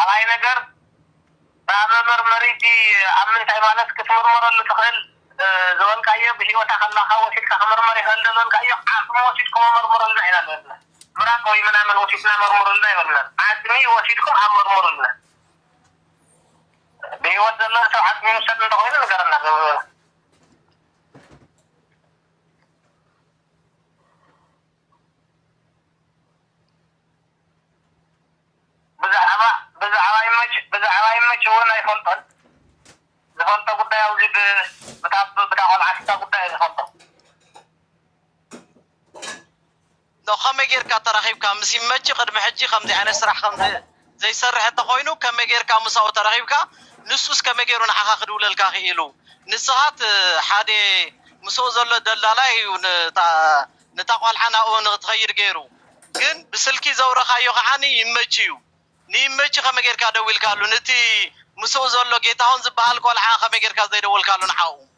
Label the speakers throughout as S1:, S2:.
S1: طبعا نجر بامر مريتي أمن تايمانس كتمرمر اللي تخيل زوال كايو بهيو تخلّاها وشيل كمرمر يخل زوال كايو عاصم وشيل كمرمر اللي هنا لنا مراك ويمن أمن وشيلنا مرمر اللي هنا عاصمي وشيلكم مرمر اللي بهيو تزلنا سو عاصمي مستقبل تقولين نقرنا بزعبا يمش وانا يفلطن زفلطة قد يوجد بتاع العكسة قد يفلطن
S2: لو خم غير كترخيب كام مسيمتش قد محجي خمدي أنا سرح خمدي زي سرح التقوينو كم غير كام مساو ترخيب كا نسوس كم غير ونحا خدول الكاخيلو نسهات حادي مسو زل دلالاي نتاقوال حنا ونتغير غيرو كن بسلكي زورا خايو خاني يمچيو نيمچ خم غير كا دويل كالو نتي مسو زلو جيتاون زبال كل حا خم غير كا زي دول كالو نحاو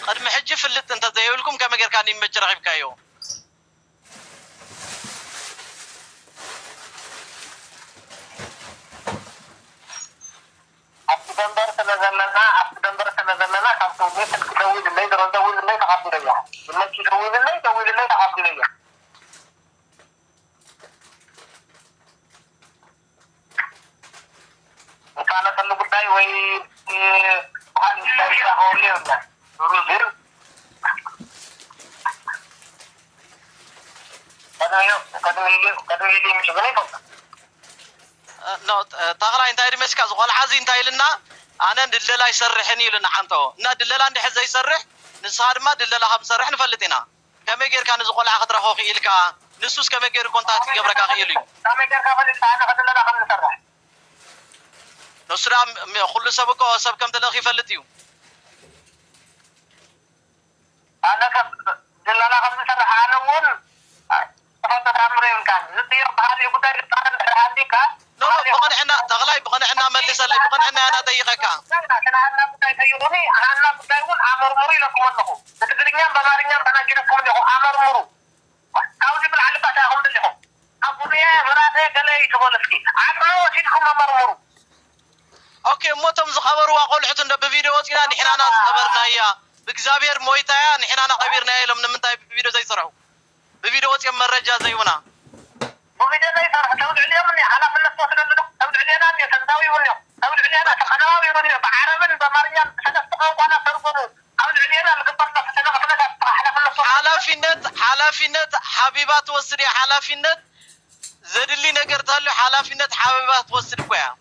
S2: قد محجي فلت انت زيولكم كم غير كا نيمچ رخيب كايو
S1: أبدمبر سنزلنا كم توجيه تكتوي الليل رندوي الليل تعبد ليه اللي تكتوي الليل تعبد ليه وكان كل بداية وي هل يشتري هولي ولا رجل كده مش بنيكم
S2: نو تغلا انت ايري مسكا زغال حزين تايلنا انا دللا يسرحني لنا عنتو نا دللا عندي حزه يسرح نصار ما دللا خم سرح نفلتنا كما غير كان زغال اخضر اخو خيلكا نسوس كما غير كونتاكت جبرك خيلي
S1: كما غير كفل انا دللا خم نسرح
S2: نصرا كل سبق سب كم دللا خيفلتيو
S1: انا دللا خم نسرح انا ون تفضل امرين كان زدير بهذه بدايه عندي كان
S2: نو بقن احنا تغلاي بقن احنا مليس لي بقن احنا انا دقيقه كان
S1: انا بدايه يوني انا بدايه امر مري لكم انه تدرينيا بمارينيا بناجيكم انه امر مرو عاوز بالعلم تاعهم لهم اقول يا مراتي قالي تقولسكي عمرو وشيكم امر مرو
S2: اوكي موتم زخبر واقول حتى بفيديو وقتنا نحن انا خبرنا يا بእግዚአብሔር ሞይታያ نحن انا خبرنا لهم من تاي بفيديو زي صرحوا بفيديو وقت مرجع زيونا
S1: وفيديو زي صرح تقول عليهم اني على في النص تقول علينا اني تنتوي ونيو تقول علينا تقناوي ونيو بعربن بماريا سنستقوا وانا تربونو تقول علينا القبطة حلافينت
S2: حبيبات وسري حلافينت زد اللي نقرتها حلافينت حبيبات وسري كويا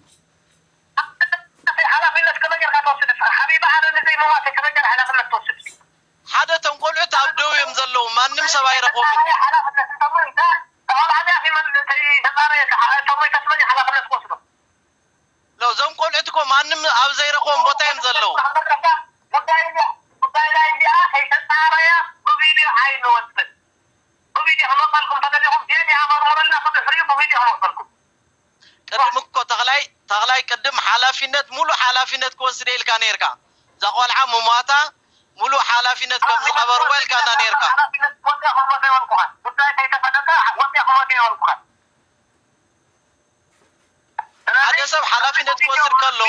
S1: حلافينت كما جرى توصل حبيبه انا زي ما كما جرى حلافينت توصل
S2: حدا تنقول عتابدو يمزلو ما نم سباي رقوم
S1: حلافينت تسمون ده تعال عليها في من تسمي تسمي حلافينت توصل
S2: لو زم قول عتكم ما نم اب زي رقوم بوتا يمزلو فيديو عين وصل وفيديو هنوصلكم تدريهم يعني امر لنا خذ فريق وفيديو هنوصلكم قدمكو تغلاي قدم حلافينت مولو حلافينت كوسريل كان يركا زقول عام ماتا مولو حلافينت كم خبر ويل كان يركا حلافينت وصل هم ما يونكم بدايه تتفدى وصل هم ما يونكم هذا سب حلافينت كوسر كله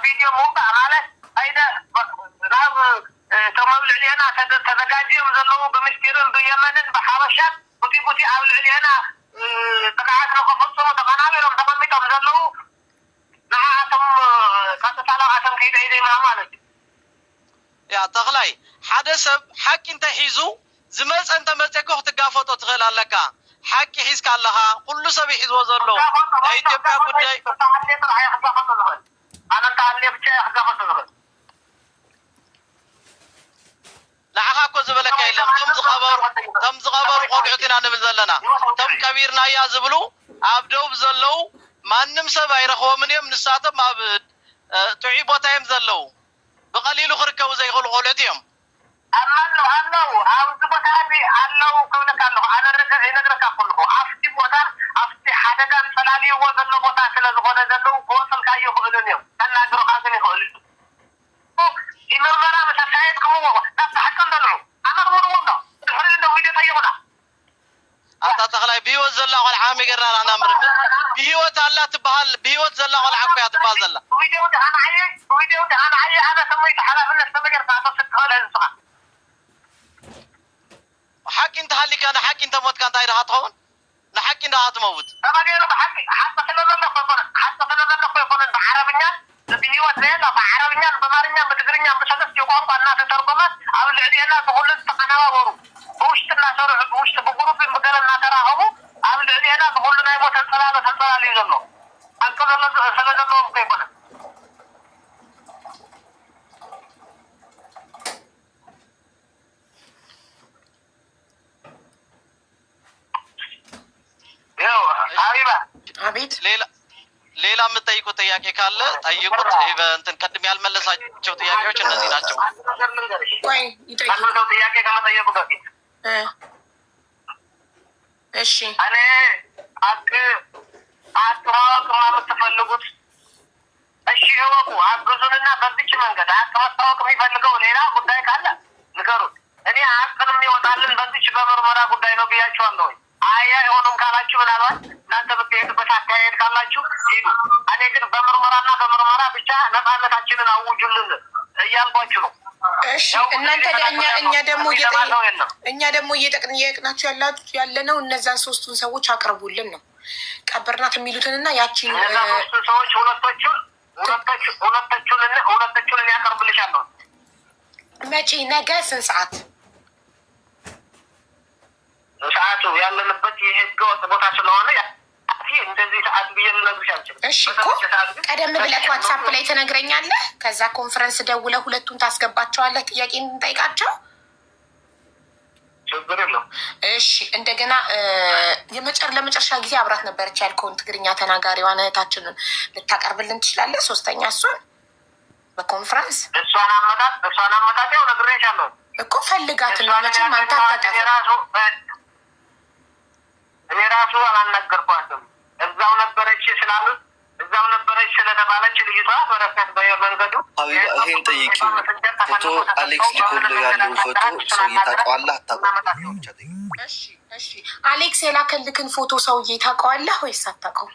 S2: فيديو مو بعمله هيدا راو تمام العليانا تدقاجيهم زلوا بمشكرين بيمن بحرشات بوتي عاول العليانا تقعات نقفصهم وتقنابرهم تقميتهم زلوا نعاتهم كانت على عاتم كيد عيدي معمالك يا تغلاي حدا سب حق انت حيزو زمز انت مزيكوه تقافطو تغيل لك حق حيزك لها كل سب حيزو زلوا اي تبقى قدي انا تعلي بشي اخقافة لعها كو زبلك يلم تم زخبر قبعتنا نبزلنا تم كبيرنا يا زبلو عبدو بزلو ما نمسب يرخو من يوم نساتب ما تعيب وتايم زلو بقليل خركو زي قلقولتهم الله عاوز بتاعي الله كونك الله انا رجع نقرك كله افتي بوتا افتي حدا كان فلالي وزلو بوتا كلا زغونه زلو وصل كايو خلونيو انا اقرا حاجه خلوني إنه مرة مسافات كموه نفس حكم دلو أنا مرة ولا تحرر إنه فيديو تيجونا أنت تغلى بيو بهيوت زلا قال عامي قرنا أنا مرمي بهيوت الله تبهال بهيوت زلا قال عقيا تبهال زلا
S1: ويديوت أنا عايز أنا سميت حلا من السمجر ساعة ستة للصبح
S2: حق أنت هالي كان حق أنت موت كان تاير هاتون نحق أنت هاتموت
S1: طبعا غير بحق حتى سنة نقول بعربيا بهيوت ليلا بعربيا بماريا بتقريا بشدة يقوم الناس ترجمة أو اللي أنا بقول لك أنا ورو وش الناس وش بقولوا في مجال الناس راهو أو اللي أنا بقول لنا يبغى سلسلة لي زلوا أنتم سلسلة لهم كيف
S3: አቤት
S2: ሌላ የምትጠይቁት ጥያቄ ካለ ጠይቁት። እንትን ቅድም ያልመለሳቸው ጥያቄዎች እነዚህ ናቸው።
S3: ቆይ ይጠይቁ።
S1: ጥያቄ ከመጠየቁ በፊት
S3: እሺ፣
S1: እኔ ማወቅ የምትፈልጉት እሺ እወቁ፣ አግዙንና በዚች መንገድ ሀቅ መታወቅ የሚፈልገው ሌላ ጉዳይ ካለ ንገሩት። እኔ ሀቅን የሚወጣልን በዚች በምርመራ ጉዳይ ነው ብያቸዋለሁ። አያ የሆኑም ካላችሁ ምናልባት እናንተ ብትሄዱበት አካሄድ ካላችሁ ሂዱ። እኔ ግን በምርመራና በምርመራ ብቻ ነፃነታችንን አውጁልን እያልኳችሁ ነው።
S3: እሺ እናንተ እኛ ደግሞ እየጠየቅናችሁ ያለነው እነዛን ሶስቱን ሰዎች አቅርቡልን ነው። ቀበርናት የሚሉትንና ያቺን
S1: ሶስቱ ሰዎች ሁለቶቹን ያቀርብልሻለሁ።
S3: መቼ? ነገ ስንት ሰዓት?
S1: ሰዓቱ ያለንበት የህገ ወጥ ቦታ ስለሆነ እንደዚህ ሰዓት ብዬ ልነግርሽ አልችልም።
S3: እሺ እኮ ቀደም ብለህ ዋትሳፕ ላይ ትነግረኛለህ። ከዛ ኮንፈረንስ ደውለህ ሁለቱን ታስገባቸዋለህ፣ ጥያቄ እንጠይቃቸው።
S1: ችግር የለውም።
S3: እሺ እንደገና ለመጨረሻ ጊዜ አብራት ነበረች ያልከውን ትግርኛ ተናጋሪዋን እህታችንን ልታቀርብልን ትችላለህ? ሶስተኛ እሷን በኮንፈረንስ
S1: እሷን አመጣጥ ያው ነግሬሻለሁ
S3: እኮ ፈልጋትን ነው። መቼም አንተ አታጠፋም።
S1: እኔ ራሱ አላናገርኳትም። እዛው ነበረች ስላሉት እዛው ነበረች ስለተባለች ልጅቷ በረከት በመንገዱ
S4: ይሄን ጠይቂው። ፎቶ አሌክስ ሊኮል ያለው ፎቶ ሰውዬ ታውቀዋለህ አታውቀውም?
S3: እሺ አሌክስ የላከልክን ፎቶ ሰውዬ ታውቀዋለህ ወይስ አታውቀውም?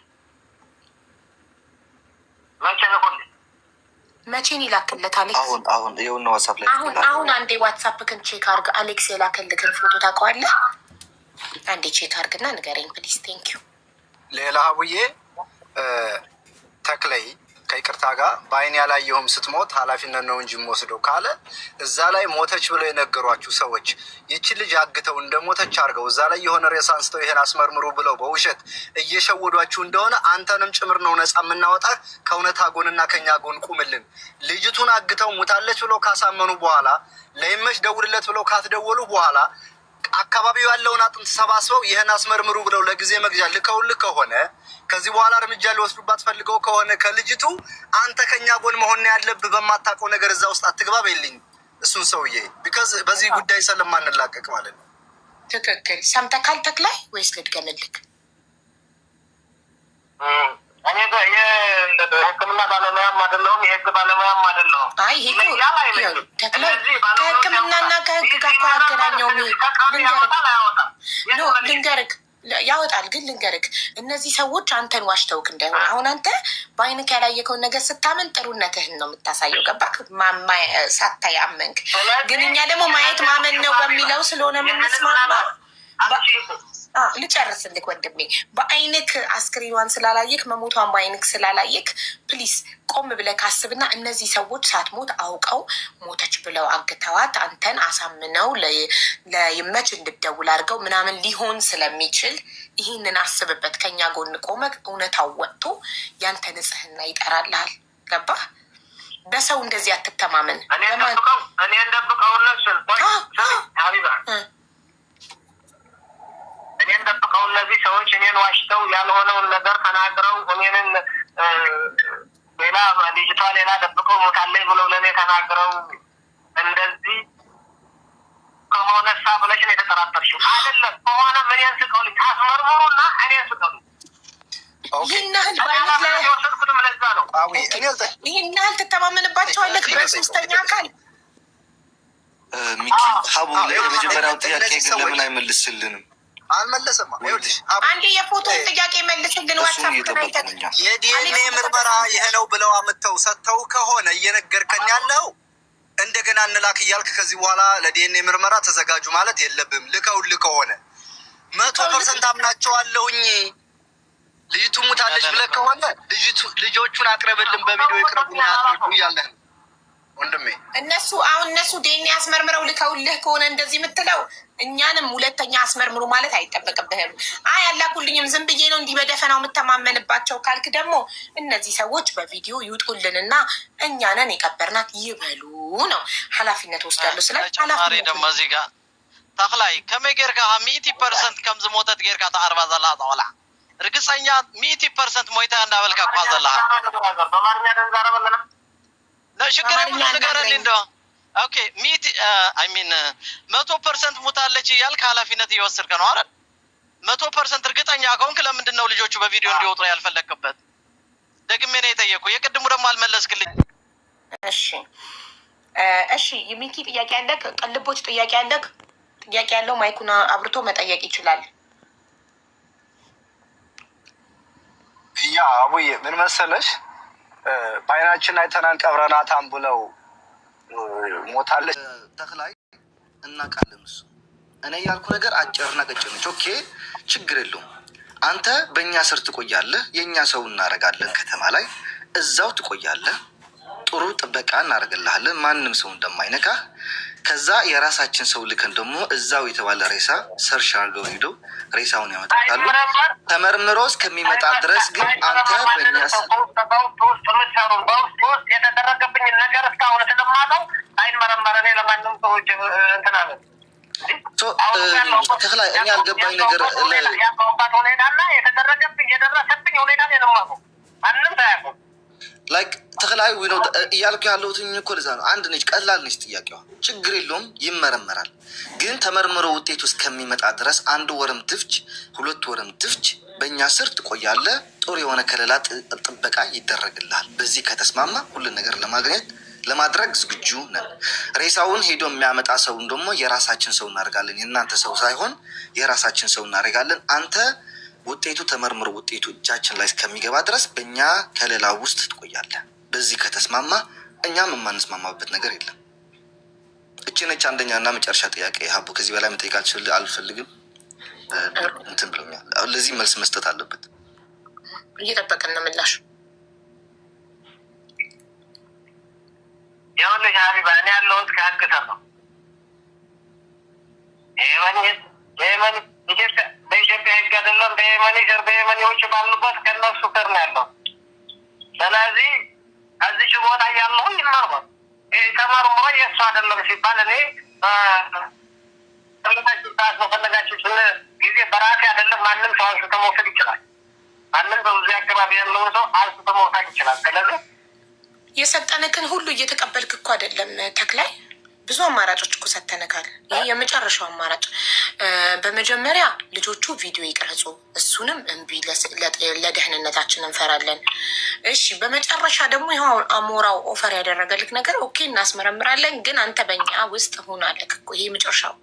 S3: መቼን ይላክለት አሌክስ?
S4: አሁን ይኸውና ዋትሳፕ ላይ
S3: አሁን አንዴ ዋትሳፕክን ቼክ አድርግ። አሌክስ የላከልክን ፎቶ ታውቀዋለህ? አንዴ ቼክ አድርግና ንገረኝ ፕሊዝ። ቴንኪዩ።
S5: ሌላ አቡዬ ተክለይ ከይቅርታ ጋር በአይን ያላየሁም ስትሞት ኃላፊነት ነው እንጂ የምወስደው ካለ እዛ ላይ ሞተች ብለው የነገሯችሁ ሰዎች ይቺ ልጅ አግተው እንደ ሞተች አድርገው እዛ ላይ የሆነ ሬሳ አንስተው ይሄን አስመርምሩ ብለው በውሸት እየሸወዷችሁ እንደሆነ አንተንም ጭምር ነው ነፃ የምናወጣ። ከእውነታ ጎንና ከኛ ጎን ቁምልን። ልጅቱን አግተው ሙታለች ብለው ካሳመኑ በኋላ ለይመች ደውልለት ብለው ካትደወሉ በኋላ አካባቢው ያለውን አጥንት ሰባስበው ይህን አስመርምሩ ብለው ለጊዜ መግዣ ልከውልህ ከሆነ ከዚህ በኋላ እርምጃ ሊወስዱባት ፈልገው ከሆነ ከልጅቱ አንተ ከኛ ጎን መሆን ያለብህ። በማታውቀው ነገር እዛ ውስጥ አትግባ በይልኝ እሱን ሰውዬ ቢካዝ በዚህ ጉዳይ ስለማንላቀቅ ማለት ነው።
S3: ትክክል። ሰምተካል ተክላይ ወይስ ልድገምልክ?
S1: እኔ የሕክምና ባለሙያም አይደለሁም የህግ ባለሙያም አይደለሁም።
S3: አይ ተክላይ ከሕክምናና ከህግ ጋር እኮ አገናኘው። ልንገርክ ያወጣል ግን ልንገርክ፣ እነዚህ ሰዎች አንተን ዋሽተውክ እንዳይሆን። አሁን አንተ በአይንክ ያላየከውን ነገር ስታምን ጥሩነትህን ነው የምታሳየው። ገባክ? ሳታይ አመንክ። ግን እኛ ደግሞ ማየት ማመን ነው በሚለው ስለሆነ የምንስማማ ልጨርስልክ ወንድሜ። በአይንክ አስክሬኗን ስላላየክ መሞቷን በአይንክ ስላላየክ ፕሊስ ቆም ብለህ ካስብና እነዚህ ሰዎች ሳትሞት አውቀው ሞተች ብለው አግተዋት አንተን አሳምነው ለይመች እንድደውል አድርገው ምናምን ሊሆን ስለሚችል ይህንን አስብበት። ከኛ ጎን ቆመክ እውነታው ወጥቶ ያንተ ንጽህና ይጠራልሃል። ገባህ? በሰው እንደዚህ አትተማመን።
S1: እኔ እንደብቀው እነዚህ ሰዎች እኔን ዋሽተው ያልሆነውን ነገር ተናግረው እኔንን ሌላ ልጅቷ ሌላ ደብቀው ሞታለች ብለው ለእኔ ተናግረው እንደዚህ ከሆነ ሳ ብለሽ ነው የተጠራጠርሽው አይደለም? ከሆነ እኔን ስቀውልኝ ታስመርምሩና እኔን ስቀውልኝ።
S3: ይህን ያህል በአይነት ላይ
S1: የወሰድኩትም ለዛ ነው።
S3: ይህን ያህል ትተማመንባቸዋለህ በሶስተኛ አካል?
S4: ሚኪ ሀቡ የመጀመሪያው ጥያቄ ግን ለምን አይመልስልንም?
S5: አልመለሰም። ይኸውልሽ
S3: አንዴ የፎቶን ጥያቄ መልስልን። ዋትሳፕ
S5: የዲኤንኤ ምርመራ ይሄ ነው ብለው አምጥተው ሰጥተው ከሆነ እየነገርከን ያለው እንደገና እንላክ እያልክ ከዚህ በኋላ ለዲኤንኤ ምርመራ ተዘጋጁ ማለት የለብም። ልከውልህ ከሆነ 100% አምናቸዋለሁኝ ልጅቱ ሙታለች ብለህ ከሆነ ልጆቹን አቅርብልን በቪዲዮ ይቅረቡና ያስረዱ እያለን ወንድሜ
S3: እነሱ ዲኤንኤ አስመርምረው ልከውልህ ከሆነ እንደዚህ የምትለው እኛንም ሁለተኛ አስመርምሩ ማለት አይጠበቅብህም። አይ አላኩልኝም ዝም ብዬ ነው እንዲህ በደፈናው የምተማመንባቸው ካልክ ደግሞ እነዚህ ሰዎች በቪዲዮ ይውጡልንና እኛንን የቀበርናት ይበሉ ነው ኃላፊነት ወስዳለሁ። ስለዚህ ኃላፊነት
S2: ደግሞ እዚህ ጋር ተክላይ ከመይ ጌርካ 100% ከም ዝሞተት ጌርካ ተዓርባ ዘላ ጠቅላ እርግፀኛ 100% ሞይታ እንዳበልካ እኳ ዘለካ ችግር ብዙ ንገረኒ እንደ ኦኬ 100% ሙታለች እያልክ ኃላፊነት እየወሰድክ ነው አይደል? 100% እርግጠኛ ከሆንክ ለምንድን ነው ልጆቹ በቪዲዮ እንዲወጡ ያልፈለክበት? ደግሜ ነው የጠየኩ። የቅድሙ ደግሞ አልመለስክልኝ።
S3: እሺ የሚኪ ጥያቄ አለክ? ቅልቦች ጥያቄ አለክ? ጥያቄ ያለው ማይኩን አብርቶ መጠየቅ ይችላል።
S5: ያ አቡዬ ምን መሰለሽ በአይናችን አይተናን ቀብረናታን ብለው ሞታለች ተክላይ እናውቃለን። እሱ እኔ ያልኩ ነገር አጭርና ቀጭን ነች። ኦኬ ችግር የለውም። አንተ በእኛ ስር ትቆያለህ፣ የእኛ ሰው እናደርጋለን። ከተማ ላይ እዛው ትቆያለህ። ጥሩ ጥበቃ እናደርግልሃለን፣ ማንም ሰው እንደማይነካህ። ከዛ የራሳችን ሰው ልከን ደግሞ እዛው የተባለ ሬሳ ሰርሽ አድርገው ሄደው ሬሳውን ያመጣሉ። ተመርምሮ እስከሚመጣ ድረስ ግን አንተ በእኛ
S1: የተደረገብኝ ነገር እስካሁን ስለማለው አይመረመረ ለማንም ሰዎች እንትናለ
S5: ተክላይ እኔ ያልገባኝ ነገር
S1: ያባት ሁኔታና የተደረገብኝ የደረሰብኝ ሁኔታ የለማሉ ማንም ታያቁ
S5: ላይክ ተክላይ ወይ ነው እያልኩ ያለሁት እኮ ለዛ ነው። አንድ ነች ቀላል ነች ጥያቄዋ፣ ችግር የለውም ይመረመራል። ግን ተመርምሮ ውጤቱ እስከሚመጣ ድረስ 1 ወርም ትፍጅ 2 ወርም ትፍጅ በእኛ ስር ትቆያለህ። ጥሩ የሆነ ከለላ ጥበቃ ይደረግልሃል። በዚህ ከተስማማ ሁሉን ነገር ለማድረግ ዝግጁ ነን። ሬሳውን ሄዶ የሚያመጣ ሰውን ደግሞ የራሳችን ሰው እናደርጋለን። የእናንተ ሰው ሳይሆን የራሳችን ሰው እናደርጋለን። አንተ ውጤቱ ተመርምሮ ውጤቱ እጃችን ላይ እስከሚገባ ድረስ በእኛ ከለላ ውስጥ ትቆያለህ። በዚህ ከተስማማ እኛም የማንስማማበት ነገር የለም። እቺ ነች አንደኛና መጨረሻ ጥያቄ። ሀቡ ከዚህ በላይ መጠየቅ አልፈልግም። እንትን ብሎኛል። ለዚህ መልስ መስጠት አለበት።
S3: እየጠበቅን ነው ምላሽ።
S1: ይኸውልሽ ሀቢባ እኔ ያለሁት ከህግ ስር ነው። በኢትዮጵያ ህግ አይደለም። በየመኒዎች ባሉበት ከነሱ ስር ነው ያለው። ስለዚህ እዚች ቦታ ያለሁ ይመርመር። ተመርምሮ የእሱ አይደለም ሲባል እኔ በፈለጋችሁ ጊዜ በራሴ አይደለም ማንም ሰው አንስቶ መውሰድ ይችላል። ማንም ሰው እዚህ አካባቢ ያለውን ሰው አንስቶ መውሰድ ይችላል። ስለዚህ
S3: የሰጠንክን ሁሉ እየተቀበልክ እኮ አይደለም ተክላይ፣ ብዙ አማራጮች እኮ ሰተንካል። ይህ የመጨረሻው አማራጭ። በመጀመሪያ ልጆቹ ቪዲዮ ይቅረጹ፣ እሱንም እምቢ፣ ለደህንነታችን እንፈራለን። እሺ፣ በመጨረሻ ደግሞ ይኸው አሞራው ኦፈር ያደረገልክ ነገር ኦኬ እናስመረምራለን፣ ግን አንተ በእኛ ውስጥ ሁን አለክ እኮ። ይሄ መጨረሻው።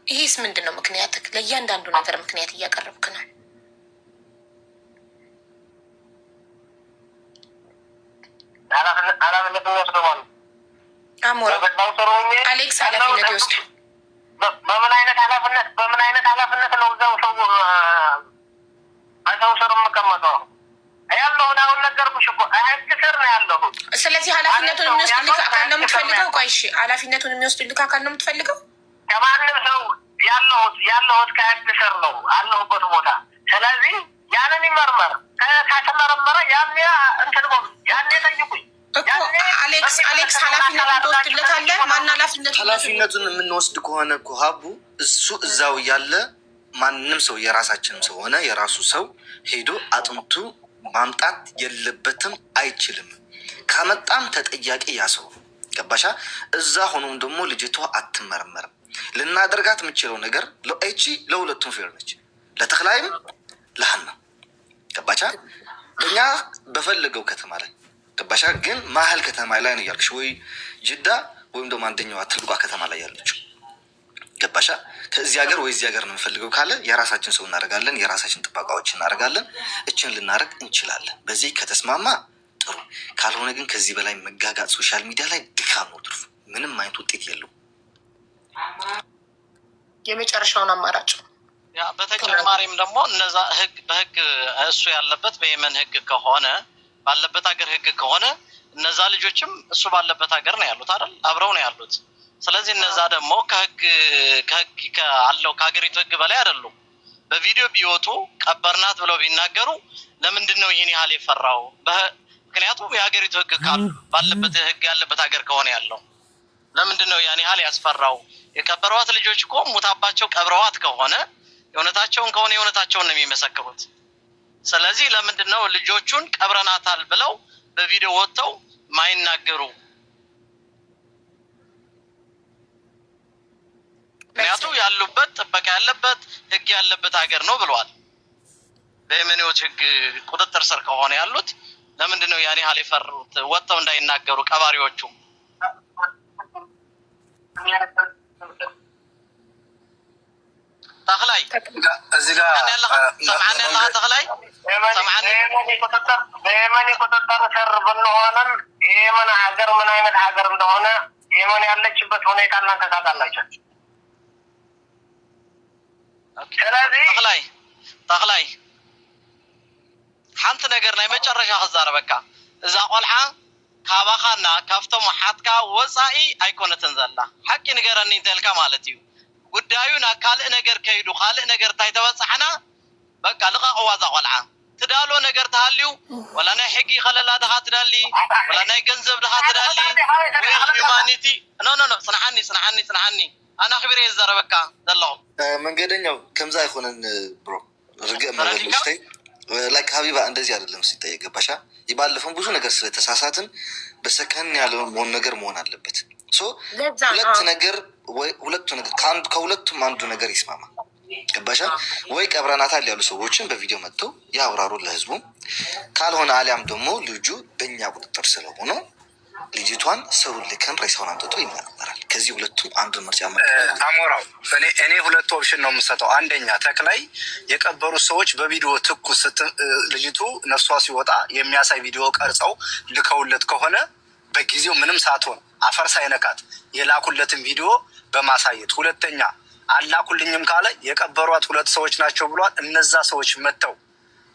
S3: ይሄስ ምንድን ነው ምክንያትክ? ለእያንዳንዱ ነገር ምክንያት እያቀረብክ ነው።
S1: ኃላፊነት የሚወስደው ማለት
S3: አሞራ አሌክስ ኃላፊነት ይወስድ።
S1: በምን አይነት ኃላፊነት ነው እዛው ሰው ስር የምቀመጠው? ያለውን አሁን ነገርኩሽ እኮ ህግ ስር ነው ያለሁት።
S3: ስለዚህ ኃላፊነቱን የሚወስድልህ አካል ነው የምትፈልገው? ቆይ እሺ፣ ኃላፊነቱን የሚወስድልህ አካል ነው የምትፈልገው?
S1: ከማንም ሰው ያለሁት ከህግ ስር ነው አለሁበት ቦታ። ስለዚህ ያንን ይመርመር። ከተመረመረ ያኔ እንትን ያኔ ጠይቁኝ
S3: እኮ አሌክስ ኃላፊነቱን ትወስድለታለህ? ማን
S5: ኃላፊነቱን የምንወስድ ከሆነ እኮ ሀቡ እሱ እዛው እያለ ማንም ሰው የራሳችንም ሰው ሆነ የራሱ ሰው ሄዶ አጥንቱ ማምጣት የለበትም፣ አይችልም። ከመጣም ተጠያቂ ያ ሰው ገባሻ? እዛ ሆኖም ደግሞ ልጅቷ አትመረመርም። ልናደርጋት የምችለው ነገር ለእቺ ለሁለቱም ፌር ነች፣ ለተክላይም ለሀና ገባሻ? እኛ በፈለገው ከተማ ላይ ገባሻ? ግን መሀል ከተማ ላይ ነው ያልክሽ፣ ወይ ጅዳ ወይም ደግሞ አንደኛዋ ትልቋ ከተማ ላይ ያለችው
S4: ገባሻ? ከዚህ ሀገር ወይ እዚህ ሀገር ነው የምፈልገው ካለ የራሳችን ሰው እናደርጋለን፣ የራሳችን ጥበቃዎች እናደርጋለን። እችን ልናደርግ እንችላለን። በዚህ ከተስማማ ጥሩ፣ ካልሆነ ግን ከዚህ በላይ መጋጋጥ ሶሻል ሚዲያ ላይ ድካም ነው ትርፉ። ምንም አይነት ውጤት የለውም።
S3: የመጨረሻውን አማራጭ
S2: ያ በተጨማሪም ደግሞ እነዛ ህግ በህግ እሱ ያለበት በየመን ህግ ከሆነ ባለበት ሀገር ህግ ከሆነ እነዛ ልጆችም እሱ ባለበት ሀገር ነው ያሉት አይደል? አብረው ነው ያሉት። ስለዚህ እነዛ ደግሞ ከህግ አለው ከሀገሪቱ ህግ በላይ አይደሉም። በቪዲዮ ቢወጡ ቀበርናት ብለው ቢናገሩ ለምንድን ነው ይህን ያህል የፈራው? ምክንያቱም የሀገሪቱ ህግ ካሉ ባለበት ህግ ያለበት ሀገር ከሆነ ያለው ለምንድን ነው ያን ያህል ያስፈራው? የቀበሯት ልጆች እኮ ሙታባቸው ቀብረዋት ከሆነ የእውነታቸውን ከሆነ የእውነታቸውን ነው የሚመሰክሩት። ስለዚህ ለምንድን ነው ልጆቹን ቀብረናታል ብለው በቪዲዮ ወጥተው ማይናገሩ? ምክንያቱም ያሉበት ጥበቃ ያለበት ህግ ያለበት ሀገር ነው ብለዋል። በየመኔዎች ህግ ቁጥጥር ስር ከሆነ ያሉት ለምንድን ነው ያን ያህል የፈሩት ወጥተው እንዳይናገሩ ቀባሪዎቹ? ተክላይ
S5: እዚህ ጋር
S2: ሰምዓኒ ያለህ ተክላይ ሰምዓኒ
S1: በየመን ቁጥጥር ስር ብንሆንም የየመን ሀገር ምን አይነት ሀገር እንደሆነ የመን ያለችበት ሁኔታ እናንተ ታውቃላችሁ። ስለዚህ
S2: ተክላይ ሓንቲ ነገር ናይ መጨረሻ ክዛረበካ እዛ ቆልዓ ካባኻና ካብቶም ሓትካ ወፃኢ ኣይኮነትን ዘላ ሓቂ ንገረኒ እንተልካ ማለት እዩ። ጉዳዩን ካልእ ነገር ከይዱ ካልእ ነገር እንታይ ተበፅሐና በቃ ልቃቅዋ እዛ ቆልዓ ትዳሎ ነገር ተሃልዩ ወላ ናይ ሕጊ ከለላ ድኻ ትዳሊ ወላ ናይ ገንዘብ ድኻ ትዳሊ ወይ ሂዩማኒቲ ኖ ፅንሓኒ ኣና ክቢረ ዝዘረበካ ዘለኹ
S4: መንገደኛው ከምዛ አይሆነን ብሮ ርግእ መበልሽተይ ላይክ ሀቢባ እንደዚህ አይደለም ሲጠየቅ ገባሻ? የባለፈውን ብዙ ነገር ስለተሳሳትን በሰከን ያለ ነገር መሆን አለበት። ሁለቱ ነገር ከሁለቱም አንዱ ነገር ይስማማ ገባሻ? ወይ ቀብረናታል ያሉ ሰዎችን በቪዲዮ መጥተው ያብራሩ ለህዝቡ፣ ካልሆነ አሊያም ደግሞ ልጁ በእኛ ቁጥጥር ስለሆነ ልጅቷን ሰው ልከን ሬሳውን አምጥቶ ይመረመራል። ከዚህ ሁለቱም አንዱ ምርጫ
S5: አሞራው እኔ ሁለት ኦፕሽን ነው የምሰጠው። አንደኛ ተክላይ የቀበሩት ሰዎች በቪዲዮ ትኩስ ልጅቱ ነፍሷ ሲወጣ የሚያሳይ ቪዲዮ ቀርጸው ልከውለት ከሆነ በጊዜው ምንም ሳትሆን አፈር ሳይነካት የላኩለትን ቪዲዮ በማሳየት፣ ሁለተኛ አላኩልኝም ካለ የቀበሯት ሁለት ሰዎች ናቸው ብሏል። እነዛ ሰዎች መጥተው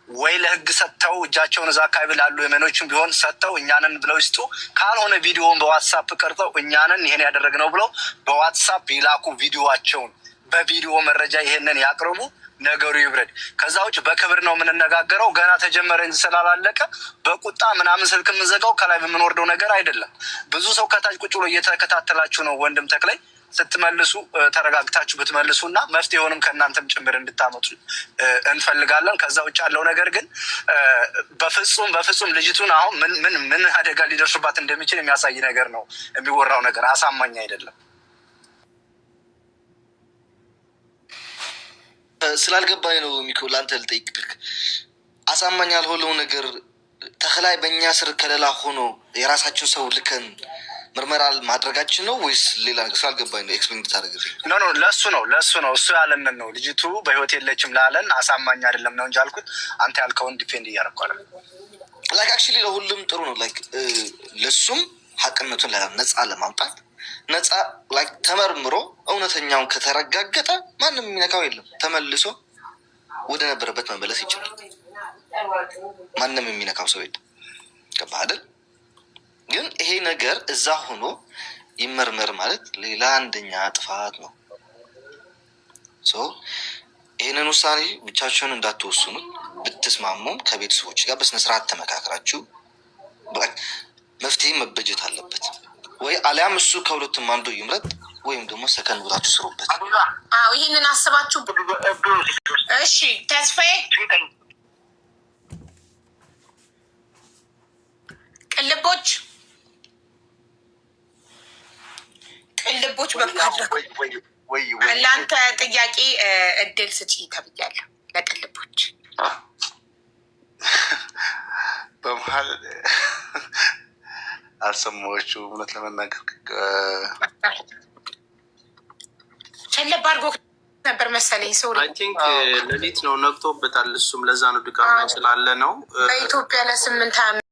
S5: ወይ ለህግ ሰጥተው እጃቸውን እዛ አካባቢ ላሉ የመኖችም ቢሆን ሰጥተው እኛንን ብለው ይስጡ፣ ካልሆነ ቪዲዮውን በዋትሳፕ ቀርጸው እኛንን ይሄን ያደረግነው ብለው በዋትሳፕ ይላኩ ቪዲዮዋቸውን፣ በቪዲዮ መረጃ ይሄንን ያቅርቡ፣ ነገሩ ይብረድ። ከዛ ውጭ በክብር ነው የምንነጋገረው። ገና ተጀመረ እንጂ ስላላለቀ በቁጣ ምናምን ስልክ የምንዘጋው ከላይ በምንወርደው ነገር አይደለም። ብዙ ሰው ከታች ቁጭ ብሎ እየተከታተላችሁ ነው። ወንድም ተክላይ ስትመልሱ ተረጋግታችሁ ብትመልሱ እና መፍትሄውንም ከእናንተም ጭምር እንድታመጡ እንፈልጋለን። ከዛ ውጭ ያለው ነገር ግን በፍጹም ልጅቱን አሁን ምን አደጋ ሊደርሱባት እንደሚችል የሚያሳይ ነገር ነው የሚወራው ነገር፣ አሳማኝ አይደለም።
S4: ስላልገባኝ ነው ሚኮ ለአንተ ልጠይቅህ። አሳማኝ ያልሆነው ነገር ተክላይ በእኛ ስር ከለላ ሆኖ የራሳችን ሰው ልከን ምርመራ ማድረጋችን ነው ወይስ ሌላ ነገር? ስላልገባኝ ነው ኤክስፕሌን ታደርግልኝ።
S5: ኖ ለሱ ነው እሱ ያለንን ነው። ልጅቱ በህይወት የለችም ላለን አሳማኝ አይደለም ነው እንጂ አልኩት። አንተ ያልከውን ዲፔንድ እያደረኩ አይደል?
S4: ላይክ አክቹሊ ለሁሉም ጥሩ ነው። ላይክ ለሱም ሀቅነቱን ነፃ ለማውጣት ነፃ ላይክ ተመርምሮ እውነተኛውን ከተረጋገጠ ማንም የሚነካው የለም። ተመልሶ ወደ ነበረበት መመለስ ይችላል። ማንም የሚነካው ሰው የለም። ገባህ አይደል? ግን ይሄ ነገር እዛ ሆኖ ይመርመር ማለት ሌላ አንደኛ ጥፋት ነው። ይህንን ውሳኔ ብቻችሁን እንዳትወስኑ፣ ብትስማሙም ከቤተሰቦች ጋር በስነስርዓት ተመካከራችሁ መፍትሄ መበጀት አለበት። ወይ አሊያም እሱ ከሁለቱም አንዱ ይምረጥ ወይም ደግሞ ሰከን ብላችሁ ስሩበት።
S3: ይህንን አስባችሁ እሺ። ተስፋዬ ቅልቦች በማድረግ ለአንተ ጥያቄ እድል ስጪ ተብያለሁ። ለቅልቦች
S6: በመሀል አልሰማዎቹ እውነት ለመናገር
S3: ቸለብ አድርጎ ነበር መሰለኝ። ሶሪ
S7: አይ ቲንክ ሌሊት ነው ነግቶበታል። እሱም ለዛ ነው ድካም ስላለ ነው።
S3: በኢትዮጵያ ለ8 ዓመት